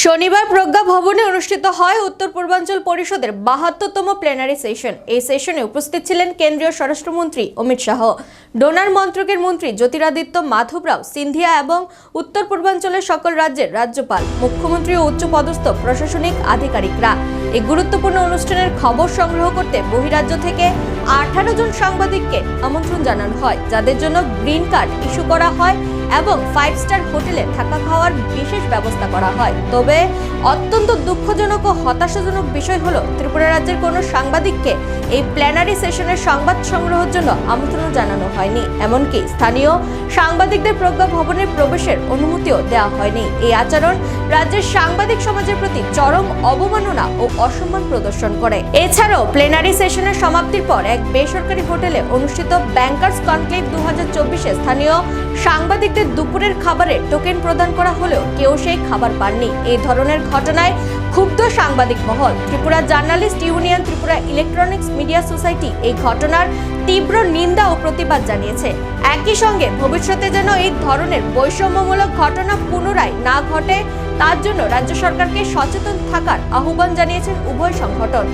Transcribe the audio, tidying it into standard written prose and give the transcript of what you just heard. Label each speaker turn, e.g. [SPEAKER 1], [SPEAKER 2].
[SPEAKER 1] শনিবার প্রজ্ঞা ভবনে অনুষ্ঠিত হয় উত্তর পূর্বাঞ্চল পরিষদের ৭২তম প্লেনারি সেশন। এই সেশনে উপস্থিত ছিলেন কেন্দ্রীয় স্বরাষ্ট্রমন্ত্রী অমিত শাহ, ডোনার মন্ত্রকের মন্ত্রী জ্যোতিরাদিত্য মাধবরাও সিন্ধিয়া এবং উত্তর পূর্বাঞ্চলের সকল রাজ্যের রাজ্যপাল, মুখ্যমন্ত্রী ও উচ্চপদস্থ প্রশাসনিক আধিকারিকরা। এই গুরুত্বপূর্ণ অনুষ্ঠানের খবর সংগ্রহ করতে বহিরাজ্য থেকে 18 জন সাংবাদিককে আমন্ত্রণ জানানো হয়, যাদের জন্য গ্রিন কার্ড ইস্যু করা হয় এবং 5 স্টার হোটেলে থাকা খাওয়ার বিশেষ ব্যবস্থা করা হয়। তবে অত্যন্ত দুঃখজনক ও হতাশাজনক বিষয় হলো ত্রিপুরা রাজ্যের কোনো সাংবাদিককে এই প্ল্যানারি সেশনের সংবাদ সংগ্রহের জন্য আমন্ত্রণ জানানো হয়নি। এমনকি স্থানীয় সাংবাদিকদের প্রজ্ঞা ভবনের প্রবেশের অনুমতিও দেওয়া হয়নি। এই আচরণ রাজ্যের সাংবাদিক সমাজের প্রতি চরম অবমাননা ও অসম্মান প্রদর্শন করে। এছাড়াও প্লেনারি সেশনের সমাপ্তির পর এক বেসরকারি হোটেলে অনুষ্ঠিত ব্যাংকার্স কনক্লেভ 2024-এ স্থানীয় সাংবাদিকদের দুপুরের খাবারের টোকেন প্রদান করা হলেও কেউ সেই খাবার পাননি। এই ধরনের ঘটনায় ক্ষুব্ধ সাংবাদিক মহল। Tripura journalist union, Tripura electronics media society এই ঘটনার তীব্র নিন্দা ও প্রতিবাদ জানিয়েছে। একই সঙ্গে ভবিষ্যতে যেন এই ধরনের বৈষম্যমূলক ঘটনা পুনরায় না ঘটে তার জন্য রাজ্য সরকারকে সচেতন থাকার আহ্বান জানিয়েছেন উভয় সংগঠন।